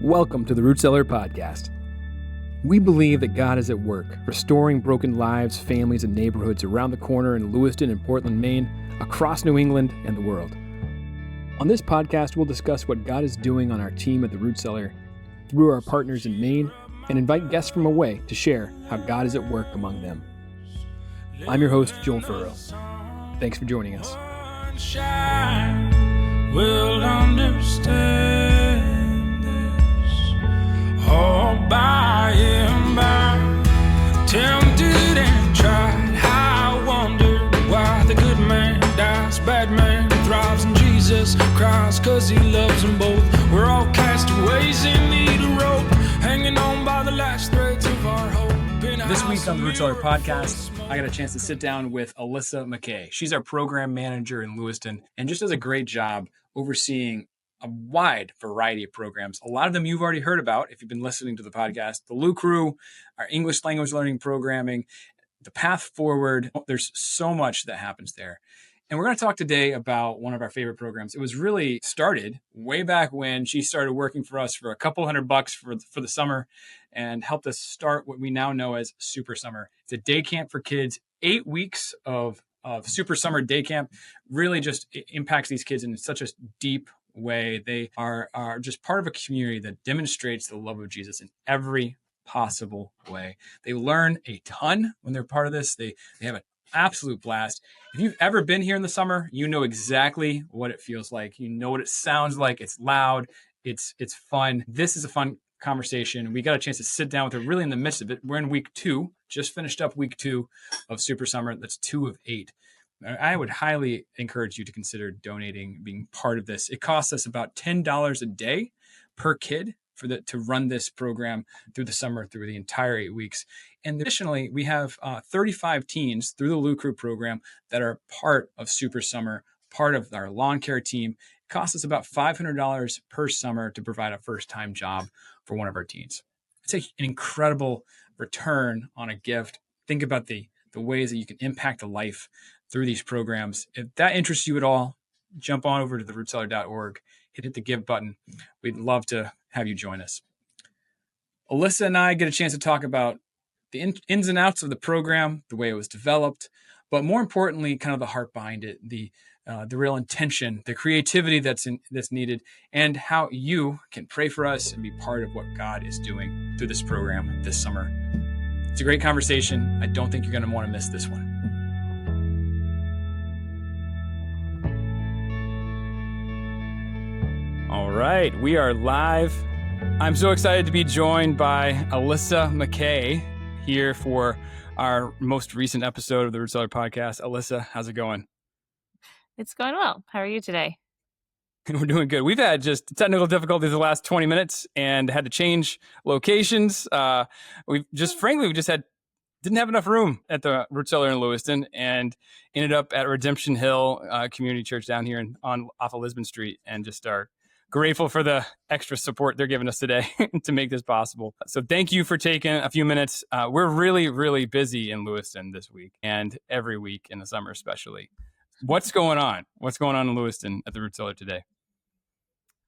Welcome to the Root Cellar podcast. We believe that God is at work, restoring broken lives, families, and neighborhoods around the corner in Lewiston and Portland, Maine, across New England and the world. On this podcast, we'll discuss what God is doing on our team at the Root Cellar, through our partners in Maine, and invite guests from away to share how God is at work among them. I'm your host, Joel Furrow. Thanks for joining us. Will understand this all by and by. Tempted and tried. I wonder why the good man dies, bad man thrives, and Jesus cries 'cause he loves them both. We're all castaways in need of rope, hanging on by the last threads of our hope. This week on the Root Cellar podcast, I got a chance to sit down with Alyssa McKay. She's our program manager in Lewiston and just does a great job overseeing a wide variety of programs. A lot of them you've already heard about if you've been listening to the podcast. The Lou Crew, our English language learning programming, the Path Forward. There's so much that happens there. And we're going to talk today about one of our favorite programs. It was really started way back when she started working for us for a couple $100 for the summer and helped us start what we now know as Super Summer. It's a day camp for kids, 8 weeks of Super Summer day camp. Really just impacts these kids in such a deep way. They are just part of a community that demonstrates the love of Jesus in every possible way. They learn a ton when they're part of this. They have an absolute blast. If you've ever been here in the summer, you know exactly what it feels like. You know what it sounds like. It's loud. It's fun. This is a fun conversation. We got a chance to sit down with her really in the midst of it. We're in week 2, just finished up week 2 of Super Summer. That's 2 of 8. I would highly encourage you to consider donating, being part of this. It costs us about $10 a day per kid to run this program through the summer, through the entire 8 weeks. And additionally, we have 35 teens through the Lou Crew program that are part of Super Summer, part of our lawn care team. It costs us about $500 per summer to provide a first-time job for one of our teens. It's an incredible return on a gift. Think about the ways that you can impact a life through these programs. If that interests you at all, jump on over to therootcellar.org, hit the give button. We'd love to have you join us. Alyssa and I get a chance to talk about the ins and outs of the program, the way it was developed, but more importantly, kind of the heart behind it, the real intention, the creativity that's needed, and how you can pray for us and be part of what God is doing through this program this summer. It's a great conversation. I don't think you're going to want to miss this one. All right, we are live. I'm so excited to be joined by Alyssa McKay here for our most recent episode of the Root Cellar podcast. Alyssa, how's it going? It's going well. How are you today? We're doing good. We've had just technical difficulties the last 20 minutes and had to change locations. We just didn't have enough room at the Root Cellar in Lewiston and ended up at Redemption Hill Community Church down here off of Lisbon Street, and just are grateful for the extra support they're giving us today to make this possible. So thank you for taking a few minutes. We're really, really busy in Lewiston this week and every week in the summer especially. What's going on? What's going on in Lewiston at the Root Cellar today?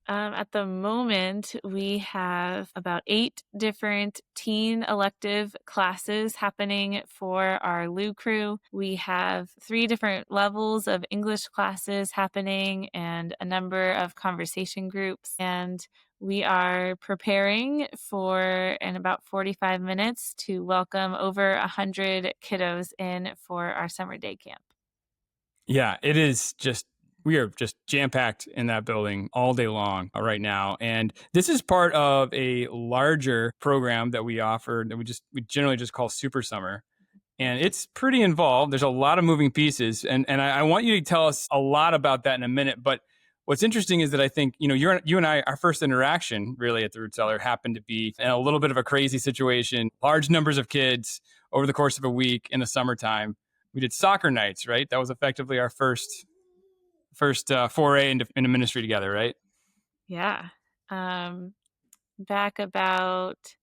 At the moment, we have about 8 different teen elective classes happening for our Lou Crew. We have 3 different levels of English classes happening and a number of conversation groups. And we are preparing for, in about 45 minutes, to welcome over 100 kiddos in for our summer day camp. Yeah, it is just... We are just jam-packed in that building all day long right now. And this is part of a larger program that we offer that we generally just call Super Summer. And it's pretty involved. There's a lot of moving pieces. And I want you to tell us a lot about that in a minute. But what's interesting is that I think, you and I, our first interaction really at the Root Cellar happened to be in a little bit of a crazy situation. Large numbers of kids over the course of a week in the summertime. We did soccer nights, right? That was effectively our first foray into ministry together, right? Yeah. Back about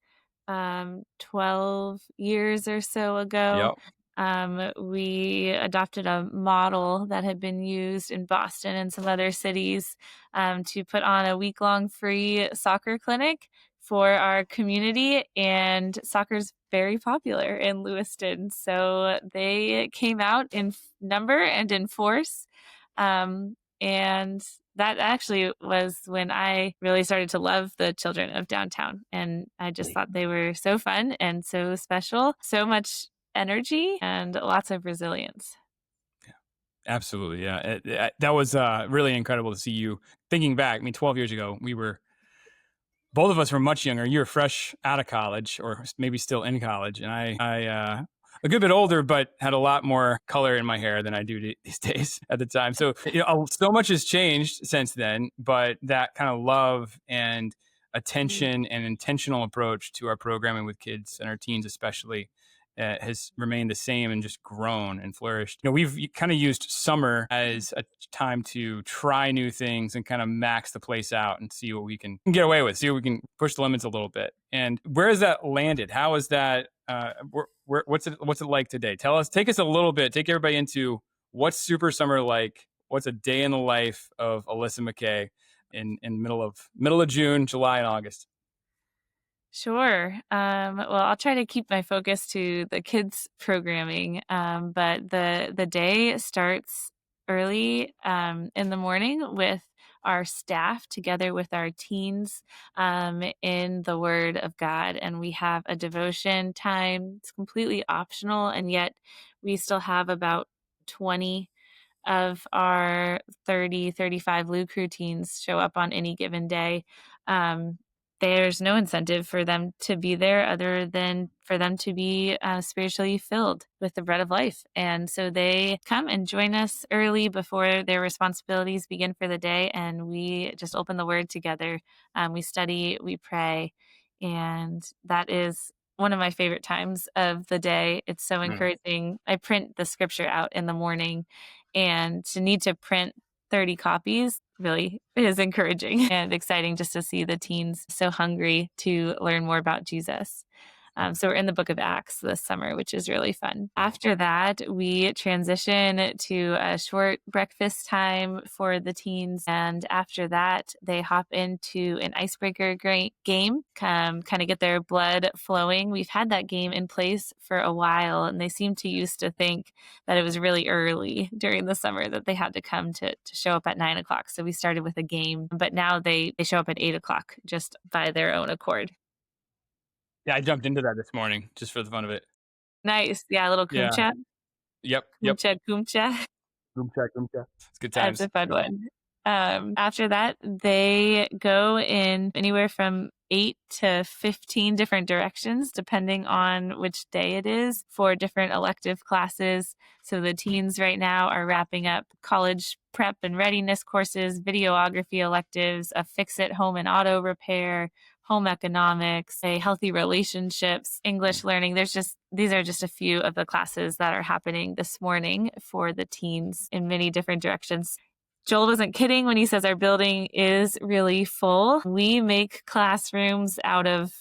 12 years or so ago. We adopted a model that had been used in Boston and some other cities to put on a week-long free soccer clinic for our community, and soccer's very popular in Lewiston. So they came out in number and in force. And that actually was when I really started to love the children of downtown. And I just thought they were so fun and so special, so much energy and lots of resilience. Absolutely. Yeah. That was really incredible to see you thinking back. I mean, 12 years ago, both of us were much younger. You were fresh out of college, or maybe still in college. And I a good bit older, but had a lot more color in my hair than I do these days at the time. So, so much has changed since then, but that kind of love and attention and intentional approach to our programming with kids and our teens, especially, has remained the same and just grown and flourished. We've kind of used summer as a time to try new things and kind of max the place out and see what we can get away with, see what we can push the limits a little bit. And where has that landed? How is that? What's it like today? Take us a little bit, take everybody into what's super summer like. What's a day in the life of Alyssa McKay in middle of June, July, and August? Sure. Well, I'll try to keep my focus to the kids programming, but the day starts early in the morning with our staff together with our teens in the Word of God. And we have a devotion time. It's completely optional, and yet we still have about 20 of our 35 Lou Crew teens show up on any given day. There's no incentive for them to be there other than for them to be spiritually filled with the bread of life. And so they come and join us early before their responsibilities begin for the day. And we just open the Word together. We study, we pray. And that is one of my favorite times of the day. It's so encouraging. I print the scripture out in the morning, and to need to print 30 copies really is encouraging and exciting just to see the teens so hungry to learn more about Jesus. So we're in the book of Acts this summer, which is really fun. After that, we transition to a short breakfast time for the teens. And after that, they hop into an icebreaker game, kind of get their blood flowing. We've had that game in place for a while, and they seem to used to think that it was really early during the summer that they had to come to show up at 9 o'clock. So we started with a game, but now they show up at 8 o'clock just by their own accord. Yeah, I jumped into that this morning just for the fun of it. Nice. Yeah, a little kumcha. Yep. Kumcha. Kumcha. It's good times. That's a fun one. After that, they go in anywhere from 8 to 15 different directions, depending on which day it is, for different elective classes. So the teens right now are wrapping up college prep and readiness courses, videography electives, a fix-it home and auto repair, home economics, healthy relationships, English learning. These are just a few of the classes that are happening this morning for the teens in many different directions. Joel wasn't kidding when he says our building is really full. We make classrooms out of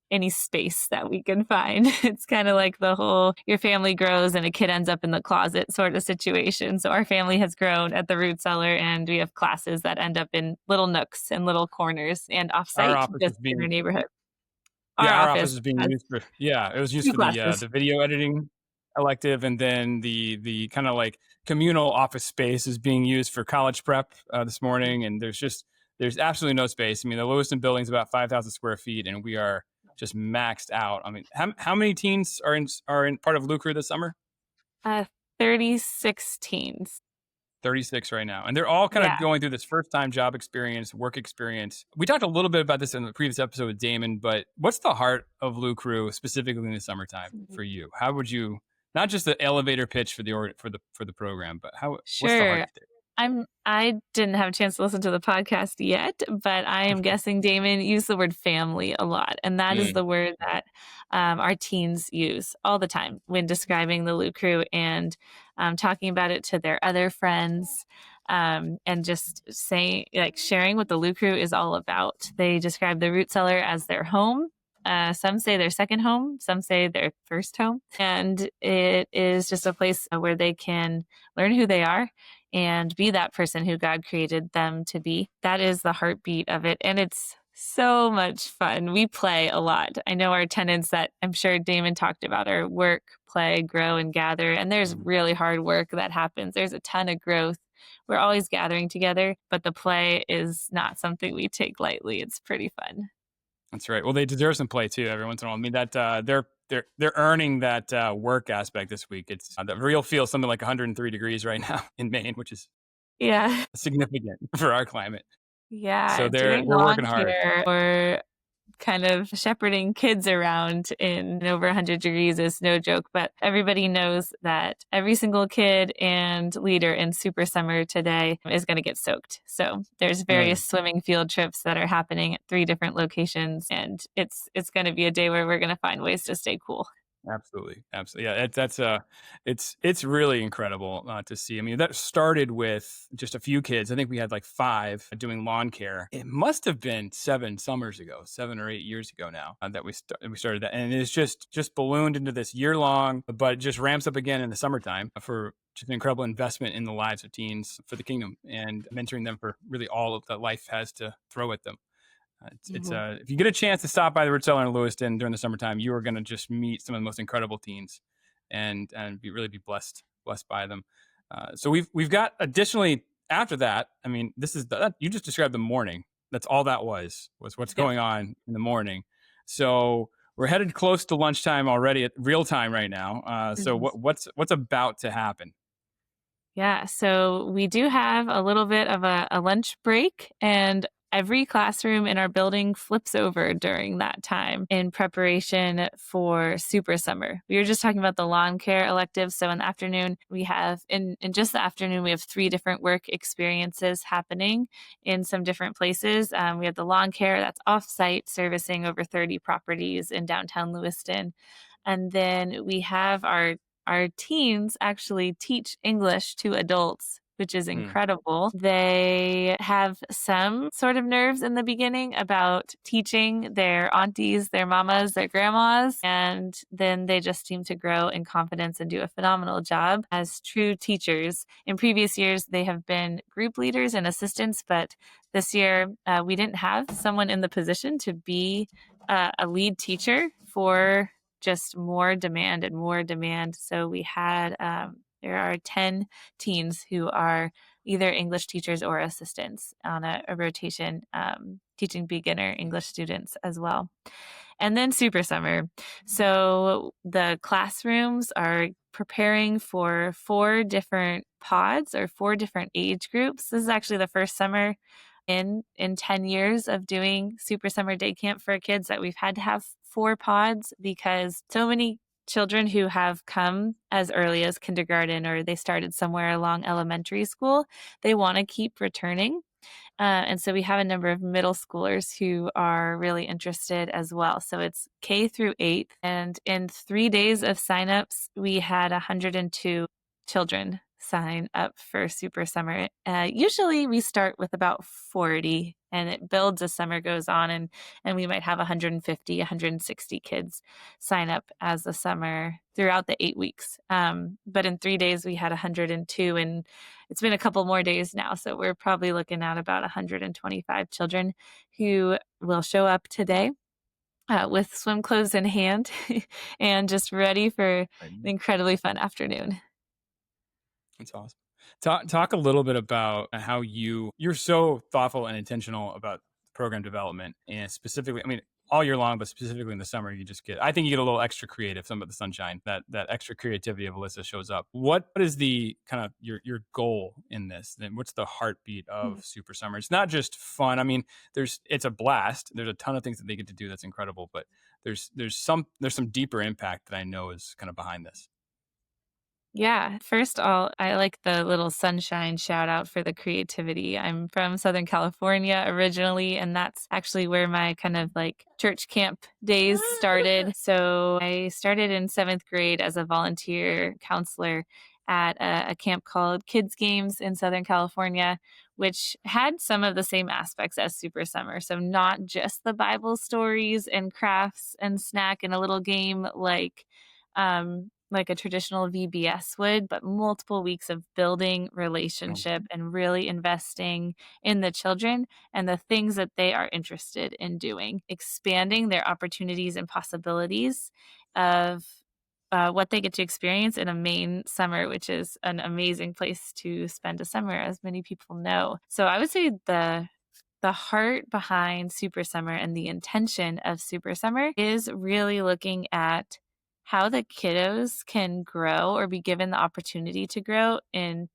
any space that we can find. It's kind of like the whole your family grows and a kid ends up in the closet sort of situation. So our family has grown at the Root Cellar, and we have classes that end up in little nooks and little corners and offsite just in our neighborhood. Our office is being used for, it was used for the video editing elective, and then the kind of like communal office space is being used for college prep this morning. And there's absolutely no space. I mean, the Lewiston building is about 5,000 square feet, and we are just maxed out. I mean, how many teens are in part of Lou Crew this summer? 36 teens. 36 right now. And they're all kind of going through this first-time job experience, work experience. We talked a little bit about this in the previous episode with Damon, but what's the heart of Lou Crew specifically in the summertime for you? How would you, not just the elevator pitch for the program, but what's the heart of it? I didn't have a chance to listen to the podcast yet, but I am guessing Damon used the word family a lot. And that is the word that our teens use all the time when describing the Lou Crew and talking about it to their other friends, and just sharing what the Lou Crew is all about. They describe the Root Cellar as their home. Some say their second home, some say their first home. And it is just a place where they can learn who they are and be that person who God created them to be. That is the heartbeat of it. And it's so much fun. We play a lot. I know our tenants that I'm sure Damon talked about are work, play, grow, and gather. And there's really hard work that happens. There's a ton of growth. We're always gathering together, but the play is not something we take lightly. It's pretty fun. That's right. Well, they deserve some play too every once in a while. I mean, that they're earning that work aspect this week. It's the real feel something like 103 degrees right now in Maine, which is significant for our climate. Yeah, so they're doing working lawn hard. care or kind of shepherding kids around in over 100 degrees is no joke, but everybody knows that every single kid and leader in Super Summer today is going to get soaked. So there's various swimming field trips that are happening at 3 different locations, and it's going to be a day where we're going to find ways to stay cool. Absolutely. Yeah, it's really incredible to see. I mean, that started with just a few kids. I think we had like 5 doing lawn care. It must have been 7 summers ago, 7 or 8 years ago now that we started that, and it's just ballooned into this year long, but it just ramps up again in the summertime for just an incredible investment in the lives of teens for the kingdom and mentoring them for really all of that life has to throw at them. If you get a chance to stop by the Root Cellar in Lewiston during the summertime, you are going to just meet some of the most incredible teens, and really be blessed by them. So we've got additionally after that. I mean, this is you just described the morning. That's all that was what's going on in the morning. So we're headed close to lunchtime already at real time right now. So what's about to happen? Yeah, so we do have a little bit of a lunch break, and every classroom in our building flips over during that time in preparation for Super Summer. We were just talking about the lawn care elective. So in the afternoon, we have, in just the afternoon, we have 3 different work experiences happening in some different places. We have the lawn care that's off-site, servicing over 30 properties in downtown Lewiston. And then we have our teens actually teach English to adults, which is incredible. They have some sort of nerves in the beginning about teaching their aunties, their mamas, their grandmas, and then they just seem to grow in confidence and do a phenomenal job as true teachers. In previous years, they have been group leaders and assistants, but this year we didn't have someone in the position to be a lead teacher for just more demand and more demand. So we had there are 10 teens who are either English teachers or assistants on a rotation, teaching beginner English students as well. And then Super Summer. So the classrooms are preparing for 4 different pods or 4 different age groups. This is actually the first summer in 10 years of doing Super Summer Day Camp for kids that we've had to have 4 pods, because so many children who have come as early as kindergarten or they started somewhere along elementary school, they want to keep returning. And so we have a number of middle schoolers who are really interested as well. So it's K through 8. And in 3 days of signups, we had 102 children sign up for Super Summer. Usually we start with about 40 and it builds as summer goes on, and we might have 150, 160 kids sign up as the summer throughout the 8 weeks. But in 3 days we had 102, and it's been a couple more days now. So we're probably looking at about 125 children who will show up today. With swim clothes in hand and just ready for an incredibly fun afternoon. That's awesome. Talk a little bit about how you're so thoughtful and intentional about program development, and specifically, I mean, all year long, but specifically in the summer, I think you get a little extra creative. Some of the sunshine, that extra creativity of Alyssa shows up. What is the kind of your goal in this? Then what's the heartbeat of Super Summer? It's not just fun. I mean, it's a blast. There's a ton of things that they get to do that's incredible, but there's some deeper impact that I know is kind of behind this. Yeah, first all, I like the little sunshine shout out for the creativity. I'm from Southern California originally, and that's actually where my kind of like church camp days started. So I started in 7th grade as a volunteer counselor at a camp called Kids Games in Southern California, which had some of the same aspects as Super Summer. So not just the Bible stories and crafts and snack and a little game like a traditional VBS would, but multiple weeks of building relationship and really investing in the children and the things that they are interested in doing, expanding their opportunities and possibilities of what they get to experience in a Maine summer, which is an amazing place to spend a summer, as many people know. So I would say the heart behind Super Summer and the intention of Super Summer is really looking at how the kiddos can grow or be given the opportunity to grow in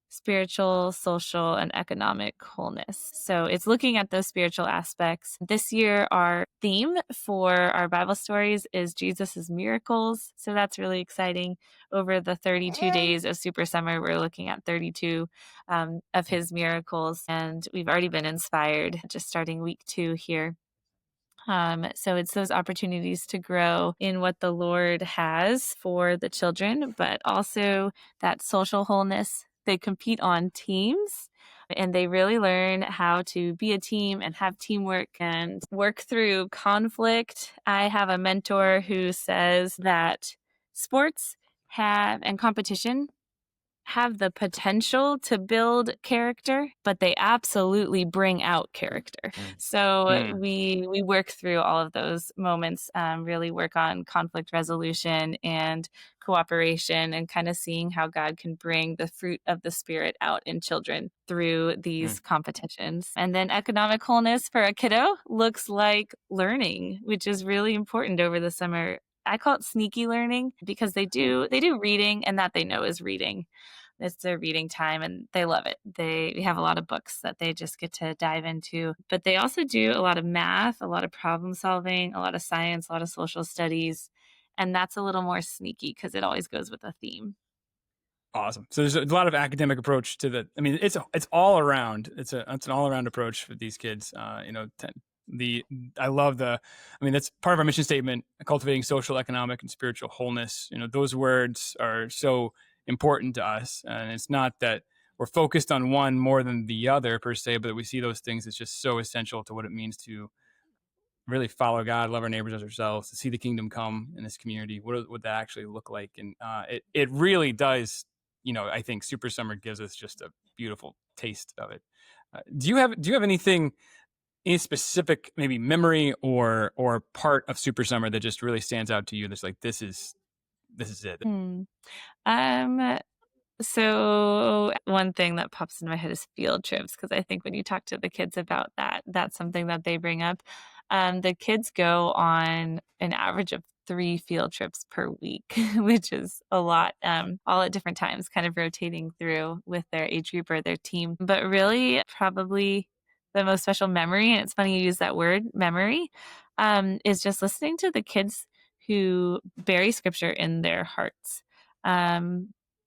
spiritual, social, and economic wholeness. So it's looking at those spiritual aspects. This year, our theme for our Bible stories is Jesus' miracles. So that's really exciting. Over the 32 days of Super Summer, we're looking at 32 of his miracles, and we've already been inspired just starting week 2 here. So it's those opportunities to grow in what the Lord has for the children, but also that social wholeness. They compete on teams and they really learn how to be a team and have teamwork and work through conflict. I have a mentor who says that sports and competition have the potential to build character, but they absolutely bring out character. So we work through all of those moments, really work on conflict resolution and cooperation and kind of seeing how God can bring the fruit of the Spirit out in children through these competitions. And then economic wholeness for a kiddo looks like learning, which is really important over the summer. I call it sneaky learning because they do reading, and that they know is reading. It's their reading time and they love it. We have a lot of books that they just get to dive into, but they also do a lot of math, a lot of problem solving, a lot of science, a lot of social studies. And that's a little more sneaky because it always goes with a theme. Awesome. So there's a lot of academic approach to the. I mean, it's all around. It's an all around approach for these kids. I love that's part of our mission statement: cultivating social, economic, and spiritual wholeness. Those words are so important to us, and it's not that we're focused on one more than the other per se, but that we see those things as just so essential to what it means to really follow God, love our neighbors as ourselves, to see the kingdom come in this community. What would that actually look like? And it really does. I think Super Summer gives us just a beautiful taste of it. Do you have anything, any specific maybe memory or part of Super Summer that just really stands out to you? That's like this is it. So one thing that pops into my head is field trips, because I think when you talk to the kids about that, that's something that they bring up. The kids go on an average of 3 field trips per week, which is a lot, all at different times, kind of rotating through with their age group or their team. But really, probably the most special memory, and it's funny you use that word, memory, is just listening to the kids who bury scripture in their hearts.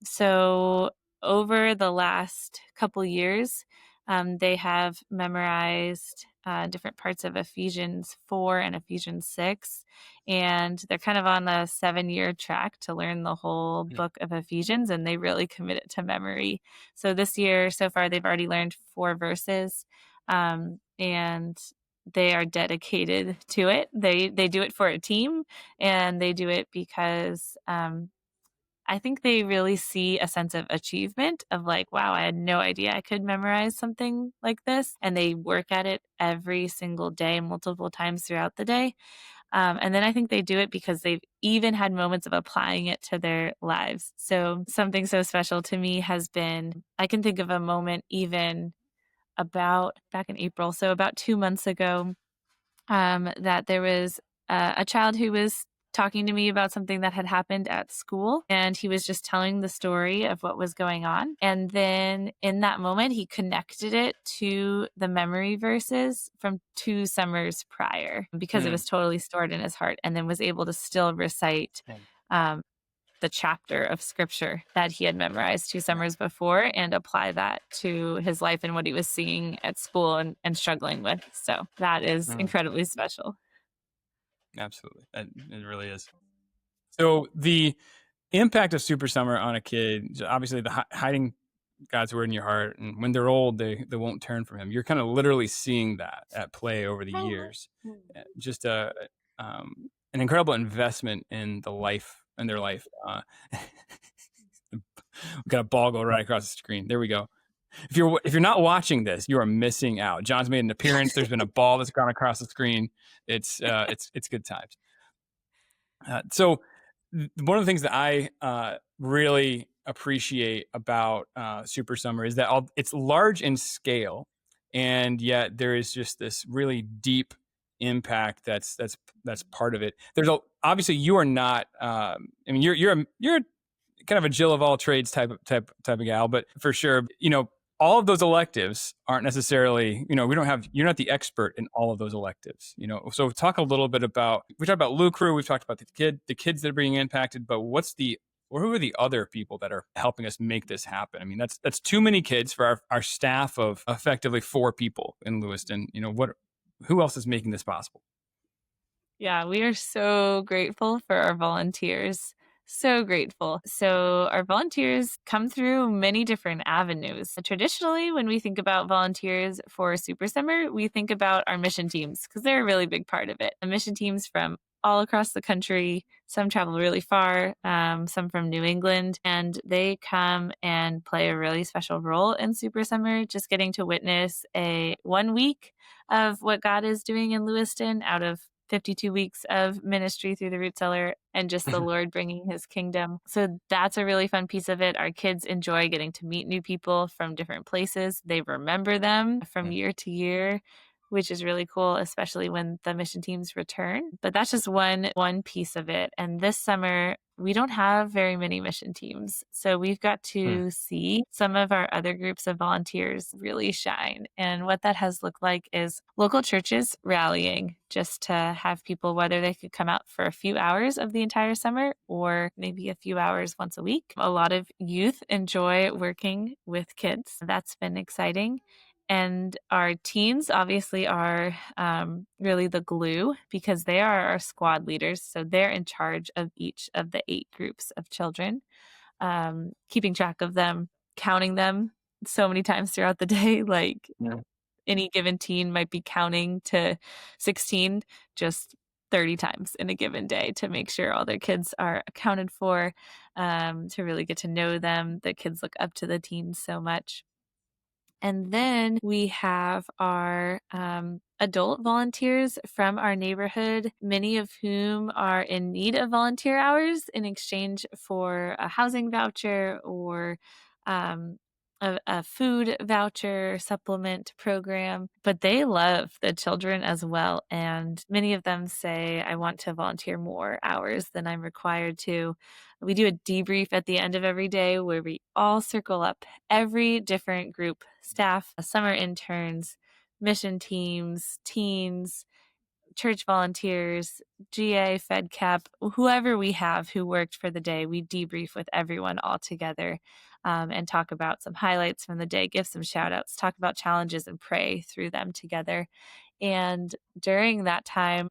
So over the last couple years, they have memorized different parts of Ephesians 4 and Ephesians 6, and they're kind of on a 7-year track to learn the whole book of Ephesians, and they really commit it to memory. So this year, so far, they've already learned 4 verses, and they are dedicated to it. They do it for a team, and they do it because I think they really see a sense of achievement of like, wow, I had no idea I could memorize something like this. And they work at it every single day, multiple times throughout the day. And then I think they do it because they've even had moments of applying it to their lives. So something so special to me has been, I can think of a moment even about back in April, so about 2 months ago, that there was a child who was talking to me about something that had happened at school, and he was just telling the story of what was going on. And then in that moment, he connected it to the memory verses from 2 summers prior because it was totally stored in his heart, and then was able to still recite the chapter of scripture that he had memorized 2 summers before and apply that to his life and what he was seeing at school and struggling with. So that is incredibly special. Absolutely. It really is. So the impact of Super Summer on a kid, obviously the hiding God's word in your heart, and when they're old, they won't turn from Him. You're kind of literally seeing that at play over the years. Just an incredible investment in their life. We've got a ball go right across the screen. There we go. If you're not watching this, you are missing out. John's made an appearance. There's been a ball that's gone across the screen. It's good times. So one of the things that I really appreciate about Super Summer is that it's large in scale, and yet there is just this really deep impact that's part of it. Obviously you are not. I mean, you're kind of a Jill of all trades type of gal, but for sure, all of those electives aren't necessarily, you're not the expert in all of those electives, So talk a little bit we talked about Lou Crew, we've talked about the kids that are being impacted, but who are the other people that are helping us make this happen? I mean, that's too many kids for our staff of effectively 4 people in Lewiston. Who else is making this possible? Yeah, we are so grateful for our volunteers. So grateful. So our volunteers come through many different avenues. Traditionally, when we think about volunteers for Super Summer, we think about our mission teams because they're a really big part of it. The mission teams from all across the country. Some travel really far, some from New England, and they come and play a really special role in Super Summer, just getting to witness 1 week of what God is doing in Lewiston out of 52 weeks of ministry through the Root Cellar and just the Lord bringing His kingdom. So that's a really fun piece of it. Our kids enjoy getting to meet new people from different places. They remember them from year to year, which is really cool, especially when the mission teams return. But that's just one piece of it. And this summer, we don't have very many mission teams. So we've got to see some of our other groups of volunteers really shine. And what that has looked like is local churches rallying just to have people, whether they could come out for a few hours of the entire summer or maybe a few hours once a week. A lot of youth enjoy working with kids. That's been exciting. And our teens obviously are really the glue because they are our squad leaders. So they're in charge of each of the 8 groups of children, keeping track of them, counting them so many times throughout the day. Like any given teen might be counting to 16 just 30 times in a given day to make sure all their kids are accounted for, to really get to know them. The kids look up to the teens so much. And then we have our adult volunteers from our neighborhood, many of whom are in need of volunteer hours in exchange for a housing voucher or a food voucher supplement program. But they love the children as well. And many of them say, I want to volunteer more hours than I'm required to. We do a debrief at the end of every day where we all circle up every different group, staff, summer interns, mission teams, teens, church volunteers, GA, FedCap, whoever we have who worked for the day. We debrief with everyone all together and talk about some highlights from the day, give some shout outs, talk about challenges and pray through them together. And during that time,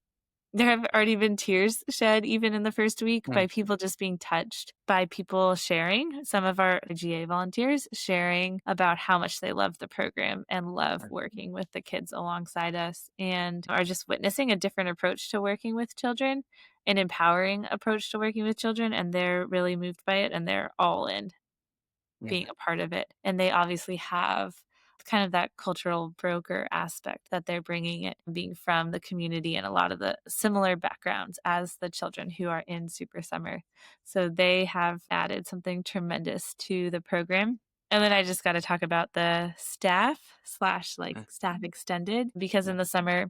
there have already been tears shed even in the first week by people just being touched, by people sharing, some of our GA volunteers sharing about how much they love the program and love working with the kids alongside us and are just witnessing a different approach to working with children, an empowering approach to working with children. And they're really moved by it and they're all in being a part of it. And they obviously have kind of that cultural broker aspect that they're bringing it, being from the community and a lot of the similar backgrounds as the children who are in Super Summer. So they have added something tremendous to the program. And then I just got to talk about the staff / staff extended, because in the summer,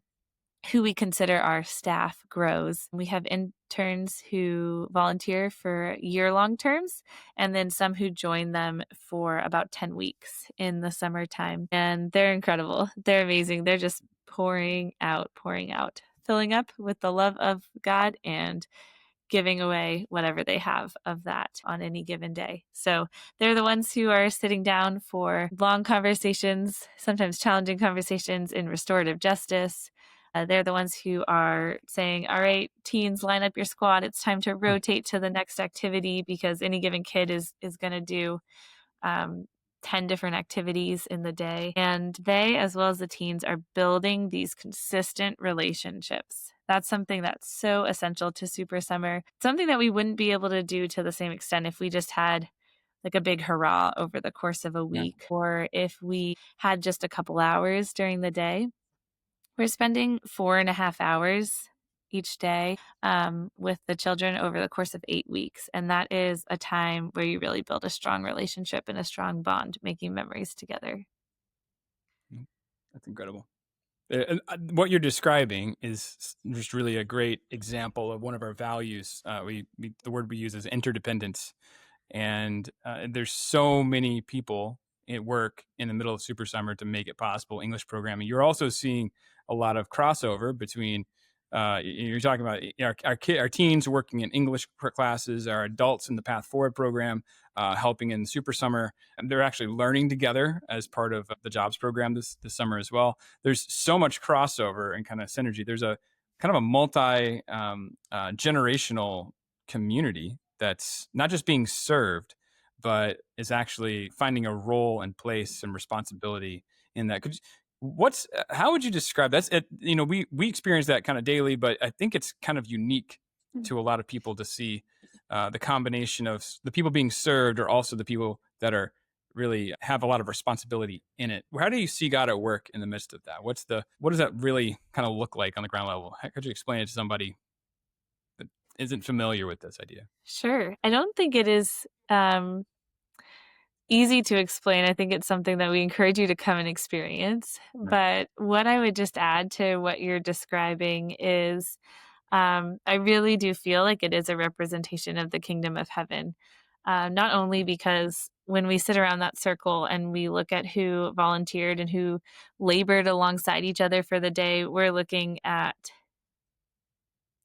who we consider our staff grows. We have interns who volunteer for year-long terms, and then some who join them for about 10 weeks in the summertime. And they're incredible. They're amazing. They're just pouring out, filling up with the love of God and giving away whatever they have of that on any given day. So they're the ones who are sitting down for long conversations, sometimes challenging conversations in restorative justice. They're the ones who are saying, all right, teens, line up your squad. It's time to rotate to the next activity because any given kid is going to do 10 different activities in the day. And they, as well as the teens, are building these consistent relationships. That's something that's so essential to Super Summer. Something that we wouldn't be able to do to the same extent if we just had like a big hurrah over the course of a week, or if we had just a couple hours during the day. We're spending 4.5 hours each day with the children over the course of 8 weeks. And that is a time where you really build a strong relationship and a strong bond, making memories together. That's incredible. What you're describing is just really a great example of one of our values. The word we use is interdependence. And there's so many people at work in the middle of Super Summer to make it possible, English programming. You're also seeing a lot of crossover between, you're talking about our teens working in English classes, our adults in the Path Forward program, helping in Super Summer. And they're actually learning together as part of the jobs program this summer as well. There's so much crossover and kind of synergy. There's a kind of a multi-generational community that's not just being served, but is actually finding a role and place and responsibility in that. How would you describe that? We experience that kind of daily, but I think it's kind of unique to a lot of people to see the combination of the people being served are also the people that are really have a lot of responsibility in it. How do you see God at work in the midst of that? What does that really kind of look like on the ground level? How could you explain it to somebody that isn't familiar with this idea? Sure. I don't think it is easy to explain. I think it's something that we encourage you to come and experience. But what I would just add to what you're describing is I really do feel like it is a representation of the kingdom of heaven. Not only because when we sit around that circle and we look at who volunteered and who labored alongside each other for the day, we're looking at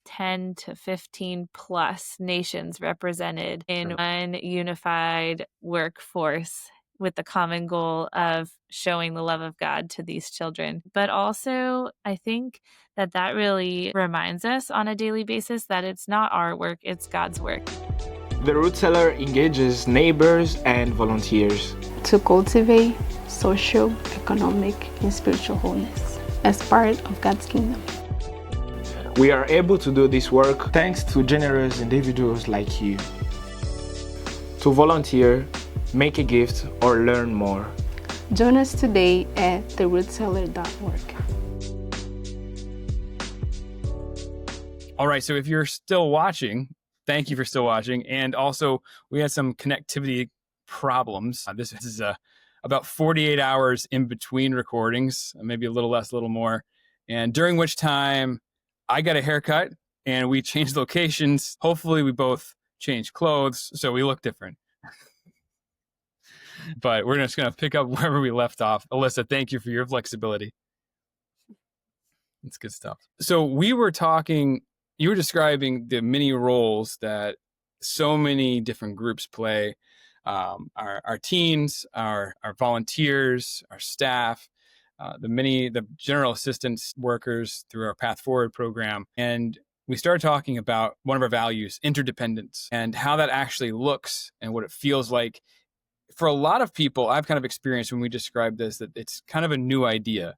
10 to 15 plus nations represented in one unified workforce with the common goal of showing the love of God to these children. But also, I think that really reminds us on a daily basis that it's not our work, it's God's work. The Root Cellar engages neighbors and volunteers to cultivate social, economic, and spiritual wholeness as part of God's kingdom. We are able to do this work thanks to generous individuals like you. To volunteer, make a gift, or learn more, join us today at therootcellar.org. All right, so if you're still watching, thank you for still watching. And also, we had some connectivity problems. This is about 48 hours in between recordings, maybe a little less, a little more. And during which time, I got a haircut and we changed locations. Hopefully we both changed clothes so we look different. But we're just going to pick up wherever we left off. Alyssa, thank you for your flexibility. It's good stuff. So you were describing the many roles that so many different groups play. Our teens, our volunteers, our staff, the general assistance workers through our Path Forward program. And we started talking about one of our values, interdependence, and how that actually looks and what it feels like. For a lot of people, I've kind of experienced when we describe this, that it's kind of a new idea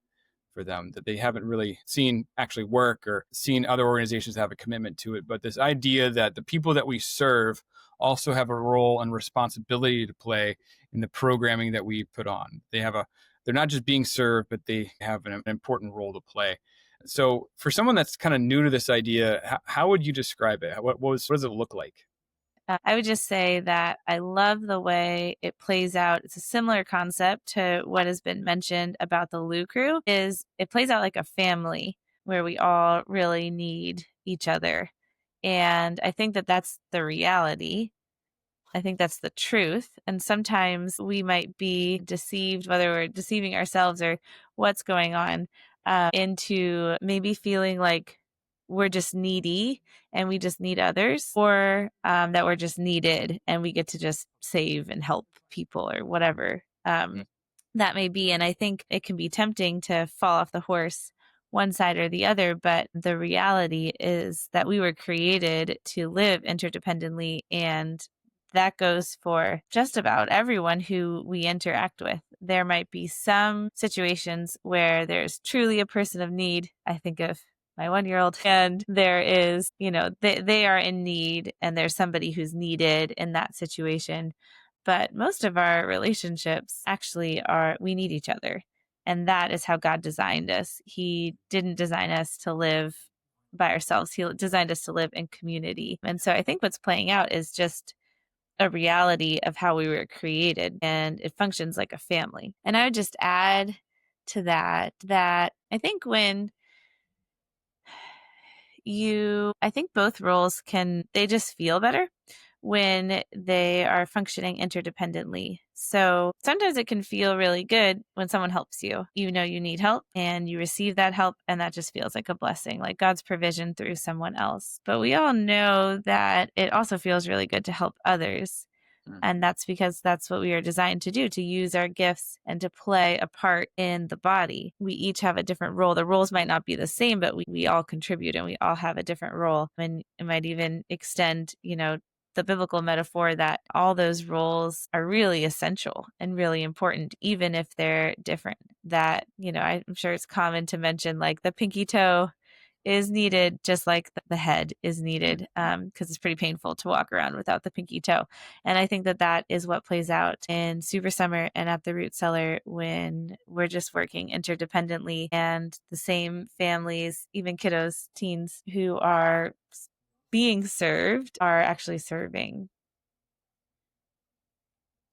for them, that they haven't really seen actually work or seen other organizations have a commitment to it. But this idea that the people that we serve also have a role and responsibility to play in the programming that we put on. They're not just being served, but they have an important role to play. So for someone that's kind of new to this idea, how would you describe it? What does it look like? I would just say that I love the way it plays out. It's a similar concept to what has been mentioned about the Lou Crew. It plays out like a family where we all really need each other. And I think that that's the reality. I think that's the truth. And sometimes we might be deceived, whether we're deceiving ourselves or what's going on, into maybe feeling like we're just needy and we just need others, or that we're just needed and we get to just save and help people or whatever that may be. And I think it can be tempting to fall off the horse one side or the other, but the reality is that we were created to live interdependently and that goes for just about everyone who we interact with. There might be some situations where there's truly a person of need. I think of my 1-year-old, and there is, they are in need, and there's somebody who's needed in that situation. But most of our relationships actually we need each other. And that is how God designed us. He didn't design us to live by ourselves. He designed us to live in community. And so I think what's playing out is just a reality of how we were created, and it functions like a family. And I would just add to that I think I think both roles they just feel better when they are functioning interdependently. So sometimes it can feel really good when someone helps you. You know you need help and you receive that help, and that just feels like a blessing, like God's provision through someone else. But we all know that it also feels really good to help others. And that's because that's what we are designed to do, to use our gifts and to play a part in the body. We each have a different role. The roles might not be the same, but we all contribute and we all have a different role. And it might even extend, the biblical metaphor that all those roles are really essential and really important, even if they're different. That, I'm sure it's common to mention like the pinky toe is needed just like the head is needed, because it's pretty painful to walk around without the pinky toe. And I think that is what plays out in Super Summer and at the Root Cellar when we're just working interdependently, and the same families, even kiddos, teens who are being served are actually serving.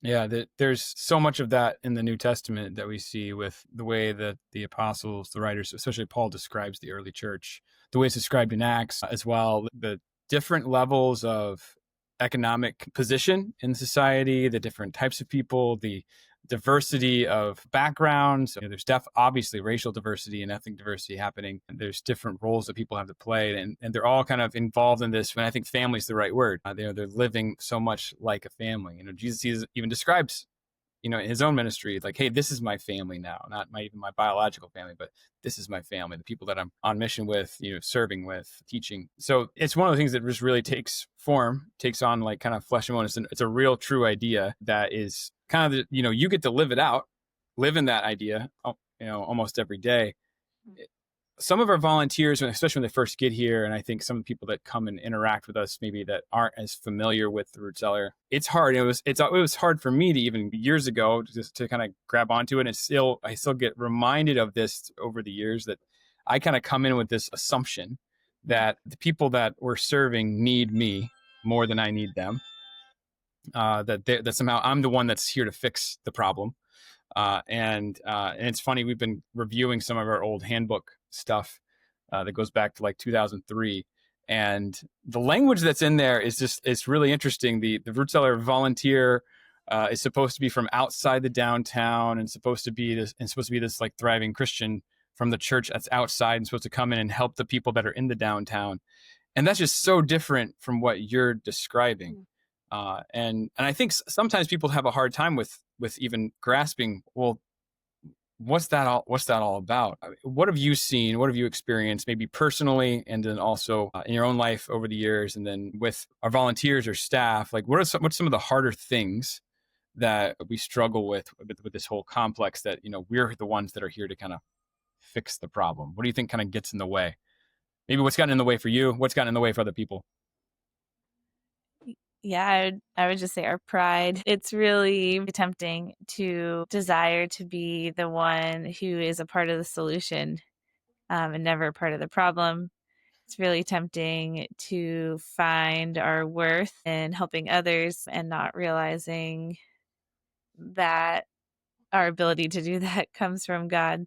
Yeah, there's so much of that in the New Testament that we see with the way that the apostles, the writers, especially Paul, describes the early church, the way it's described in Acts as well, the different levels of economic position in society, the different types of people, the diversity of backgrounds. There's obviously racial diversity and ethnic diversity happening. There's different roles that people have to play, and they're all kind of involved in this. And I think family is the right word. They're living so much like a family. Jesus even describes, in his own ministry, like, hey, this is my family now, not even my biological family, but this is my family, the people that I'm on mission with, serving with, teaching. So it's one of the things that just really takes on like kind of flesh and bone. It's a real true idea that is kind of, you get to live it out, live in that idea, almost every day. Some of our volunteers, especially when they first get here, and I think some of the people that come and interact with us maybe that aren't as familiar with the Root Cellar, it's hard. It was hard for me to even years ago just to kind of grab onto it. And I still get reminded of this over the years, that I kind of come in with this assumption that the people that we're serving need me more than I need them. That somehow I'm the one that's here to fix the problem. And it's funny, we've been reviewing some of our old handbook stuff that goes back to like 2003, and the language that's in there it's really interesting. The Root Cellar volunteer is supposed to be from outside the downtown, and supposed to be this like thriving Christian from the church that's outside, and supposed to come in and help the people that are in the downtown. And that's just so different from what you're describing. And I think sometimes people have a hard time with even grasping, well, what's that all about? What have you seen? What have you experienced, maybe personally, and then also in your own life over the years, and then with our volunteers or staff? Like, what's some of the harder things that we struggle with this whole complex that, we're the ones that are here to kind of fix the problem? What do you think kind of gets in the way? Maybe what's gotten in the way for you? What's gotten in the way for other people? Yeah, I would just say our pride. It's really tempting to desire to be the one who is a part of the solution, and never a part of the problem. It's really tempting to find our worth in helping others and not realizing that our ability to do that comes from God.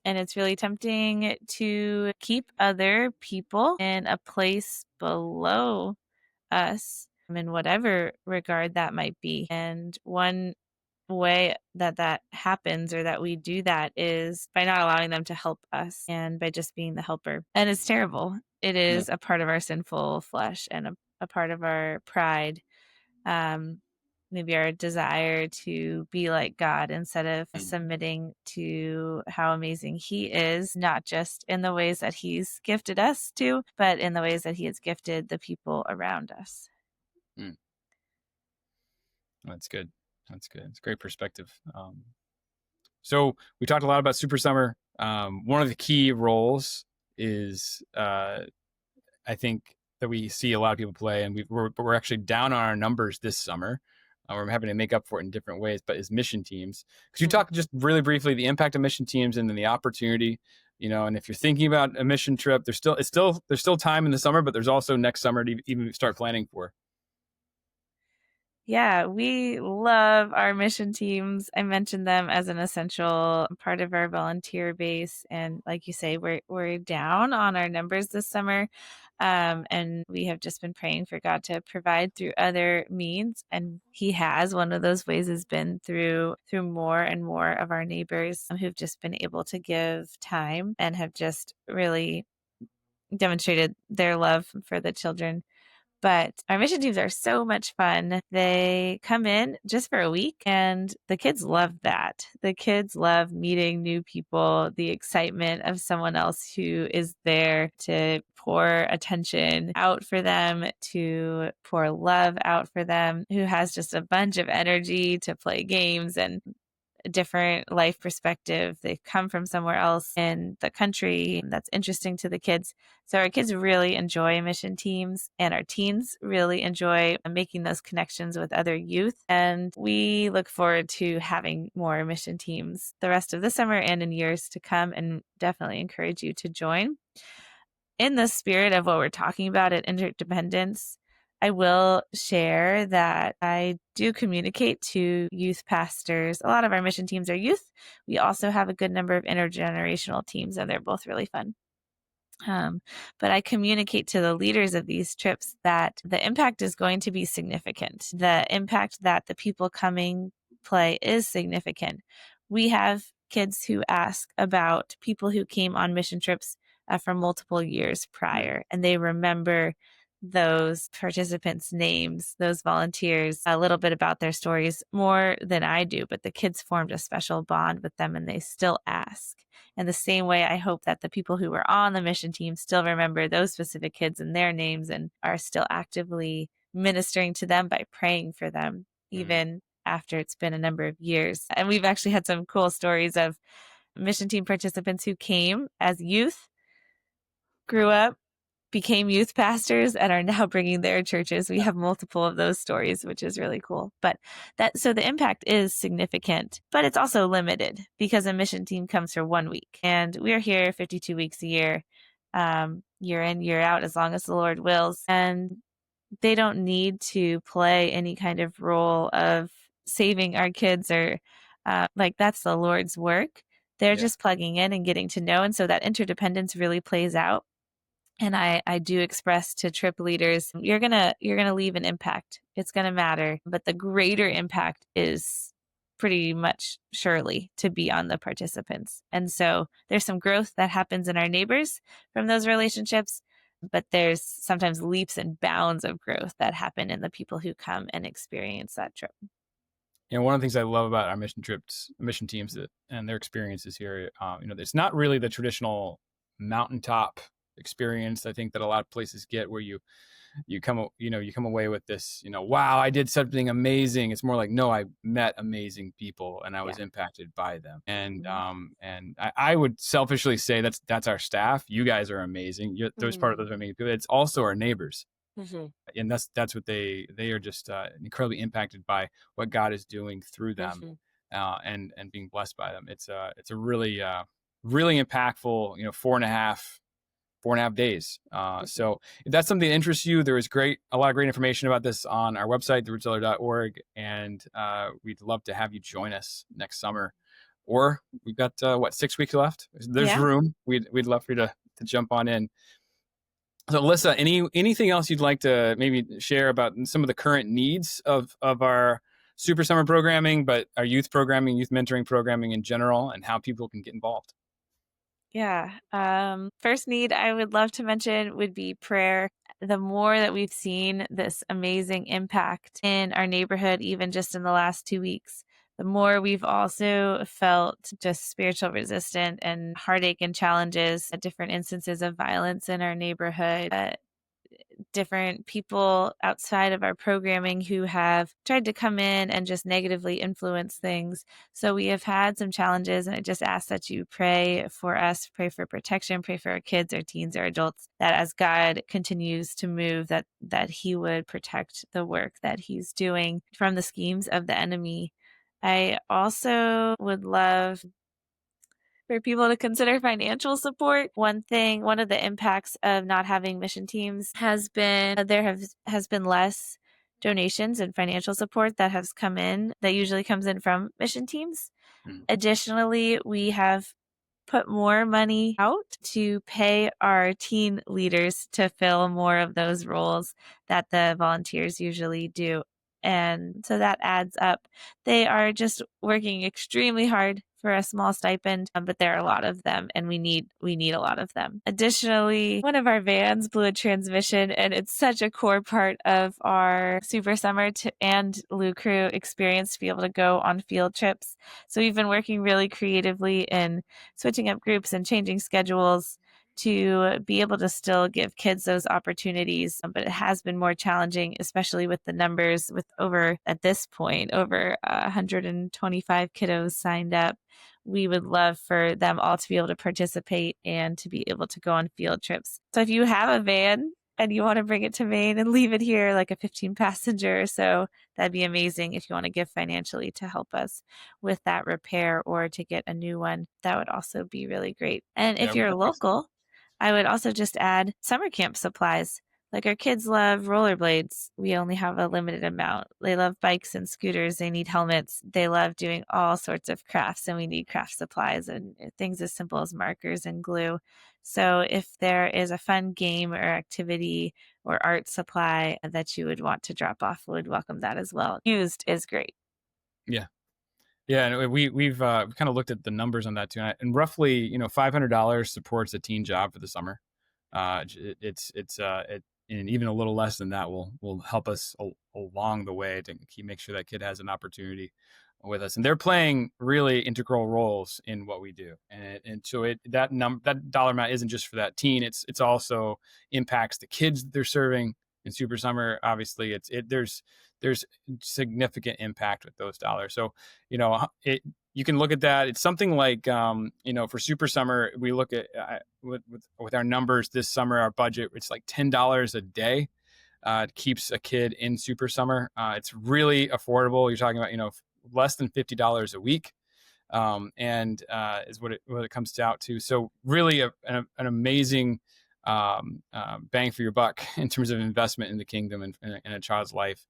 And it's really tempting to keep other people in a place below us in whatever regard that might be. And one way that happens, or that we do that, is by not allowing them to help us and by just being the helper. And it's terrible. It is a part of our sinful flesh and a part of our pride. Maybe our desire to be like God instead of submitting to how amazing He is, not just in the ways that He's gifted us to, but in the ways that He has gifted the people around us. That's good. That's good. It's a great perspective. So we talked a lot about Super Summer. One of the key roles is, I think, that we see a lot of people play, and we're actually down on our numbers this summer. We're having to make up for it in different ways, but is mission teams. Could you talk just really briefly the impact of mission teams and then the opportunity, and if you're thinking about a mission trip, there's still time in the summer, but there's also next summer to even start planning for. Yeah, we love our mission teams. I mentioned them as an essential part of our volunteer base. And like you say, we're down on our numbers this summer. And we have just been praying for God to provide through other means. And He has. One of those ways has been through more and more of our neighbors who've just been able to give time and have just really demonstrated their love for the children. But our mission teams are so much fun. They come in just for a week, and the kids love that. The kids love meeting new people, the excitement of someone else who is there to pour attention out for them, to pour love out for them, who has just a bunch of energy to play games and a different life perspective. They've come from somewhere else in the country that's interesting to the kids. So our kids really enjoy mission teams, and our teens really enjoy making those connections with other youth. And we look forward to having more mission teams the rest of the summer and in years to come, and definitely encourage you to join. In the spirit of what we're talking about at Interdependence, I will share that I do communicate to youth pastors. A lot of our mission teams are youth. We also have a good number of intergenerational teams, and they're both really fun. But I communicate to the leaders of these trips that the impact is going to be significant. The impact that the people coming play is significant. We have kids who ask about people who came on mission trips for multiple years prior, and they remember those participants' names, those volunteers, a little bit about their stories more than I do, but the kids formed a special bond with them, and they still ask. And the same way, I hope that the people who were on the mission team still remember those specific kids and their names and are still actively ministering to them by praying for them, even after it's been a number of years. And we've actually had some cool stories of mission team participants who came as youth, grew up, became youth pastors, and are now bringing their churches. We have multiple of those stories, which is really cool. So the impact is significant, but it's also limited because a mission team comes for 1 week, and we're here 52 weeks a year, year in, year out, as long as the Lord wills. And they don't need to play any kind of role of saving our kids or that's the Lord's work. They're just plugging in and getting to know. And so that interdependence really plays out. And I do express to trip leaders, you're gonna leave an impact. It's gonna matter, but the greater impact is pretty much surely to be on the participants. And so there's some growth that happens in our neighbors from those relationships, but there's sometimes leaps and bounds of growth that happen in the people who come and experience that trip. One of the things I love about our mission teams and their experiences here, it's not really the traditional mountaintop experience I think that a lot of places get, where you come away with this, wow, I did something amazing. It's more like, no, I met amazing people and I was impacted by them. And I would selfishly say that's our staff. You guys are amazing. Those part of those amazing people. It's also our neighbors. And that's what they are just incredibly impacted by what God is doing through them, and being blessed by them. It's a really really impactful 4.5 days. So if that's something that interests you, there is a lot of great information about this on our website, therootcellar.org, and we'd love to have you join us next summer. Or we've got 6 weeks left. There's room. We'd love for you to jump on in. So Alyssa, anything else you'd like to maybe share about some of the current needs of our Super Summer programming, but our youth programming, youth mentoring programming in general, and how people can get involved? Yeah. First need I would love to mention would be prayer. The more that we've seen this amazing impact in our neighborhood, even just in the last 2 weeks, the more we've also felt just spiritual resistance and heartache and challenges at different instances of violence in our neighborhood. different people outside of our programming who have tried to come in and just negatively influence things. So we have had some challenges, and I just ask that you pray for us, pray for protection, pray for our kids, our teens, our adults, that as God continues to move, that he would protect the work that he's doing from the schemes of the enemy. I also would love for people to consider financial support. One of the impacts of not having mission teams has been there has been less donations and financial support that has come in, that usually comes in from mission teams. Additionally, we have put more money out to pay our teen leaders to fill more of those roles that the volunteers usually do. And so that adds up. They are just working extremely hard for a small stipend, but there are a lot of them, and we need a lot of them. Additionally, one of our vans blew a transmission, and it's such a core part of our Super Summer and Lou Crew experience to be able to go on field trips. So we've been working really creatively in switching up groups and changing schedules to be able to still give kids those opportunities. But it has been more challenging, especially with the numbers, with at this point, over 125 kiddos signed up. We would love for them all to be able to participate and to be able to go on field trips. So if you have a van and you want to bring it to Maine and leave it here, like a 15 passenger or so, that'd be amazing. If you want to give financially to help us with that repair or to get a new one, that would also be really great. And if you're local, I would also just add summer camp supplies. Like, our kids love rollerblades. We only have a limited amount. They love bikes and scooters. They need helmets. They love doing all sorts of crafts, and we need craft supplies and things as simple as markers and glue. So if there is a fun game or activity or art supply that you would want to drop off, we would welcome that as well. Used is great. Yeah. Yeah, and we've kind of looked at the numbers on that too, and roughly, $500 supports a teen job for the summer. And even a little less than that will help us along the way to make sure that kid has an opportunity with us. And they're playing really integral roles in what we do, and so that dollar amount isn't just for that teen. It's also impacts the kids that they're serving in Super Summer. Obviously, there's significant impact with those dollars. So, you can look at that. It's something like, for Super Summer, we look at with our numbers this summer, our budget, it's like $10 a day. Keeps a kid in Super Summer. It's really affordable. You're talking about, less than $50 a week. And is what it comes out to. So really an amazing bang for your buck in terms of investment in the kingdom and in a child's life.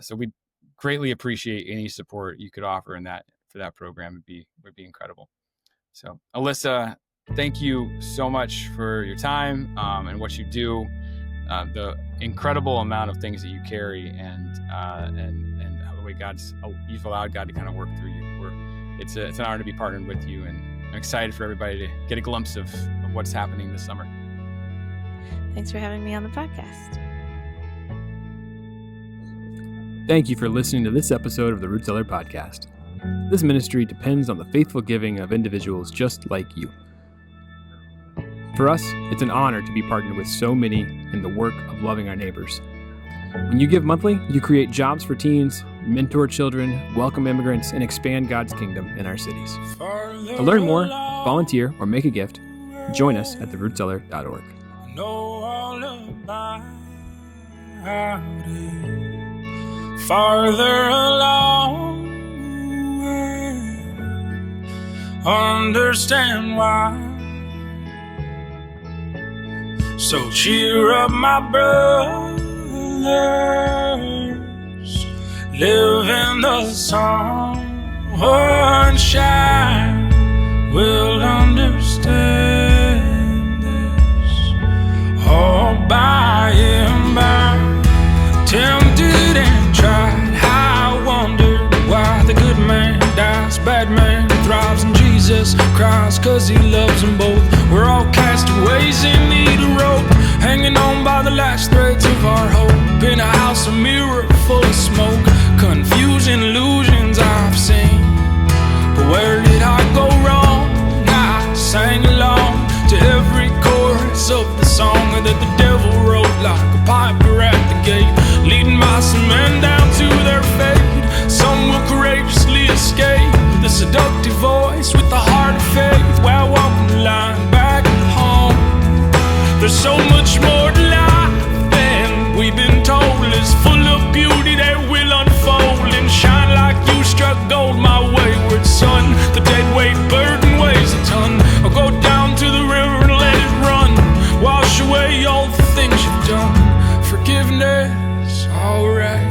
So we greatly appreciate any support you could offer for that program. Would be incredible. So, Alyssa, thank you so much for your time and what you do, the incredible amount of things that you carry, and the way you've allowed God to kind of work through you. It's an honor to be partnered with you, and I'm excited for everybody to get a glimpse of what's happening this summer. Thanks for having me on the podcast. Thank you for listening to this episode of the Root Cellar podcast. This ministry depends on the faithful giving of individuals just like you. For us, it's an honor to be partnered with so many in the work of loving our neighbors. When you give monthly, you create jobs for teens, mentor children, welcome immigrants, and expand God's kingdom in our cities. To learn more, volunteer, or make a gift, join us at therootcellar.org. Know all about it. Farther along, understand why. So cheer up, my brothers, live in the sunshine, we'll understand this all by and by. Tempted and tried, I wonder why the good man dies, bad man thrives, and Jesus cries, cause he loves them both. We're all castaways in need of rope, hanging on by the last threads of our hope, in a house, a mirror full of smoke, confusing illusions I've seen. But where did I go wrong? I sang along to every chorus of the song that the devil wrote. like a piper at the gate, leading my men down to their fate. Some will courageously escape the seductive voice with the heart of faith, while walking the line back home. There's so much more to life than we've been told. It's full of beauty that will unfold and shine like you struck gold, my wayward son. The dead weight burden weighs a ton. I'll go down to the river and let it run, wash away all the things you've done. Forgiveness, alright.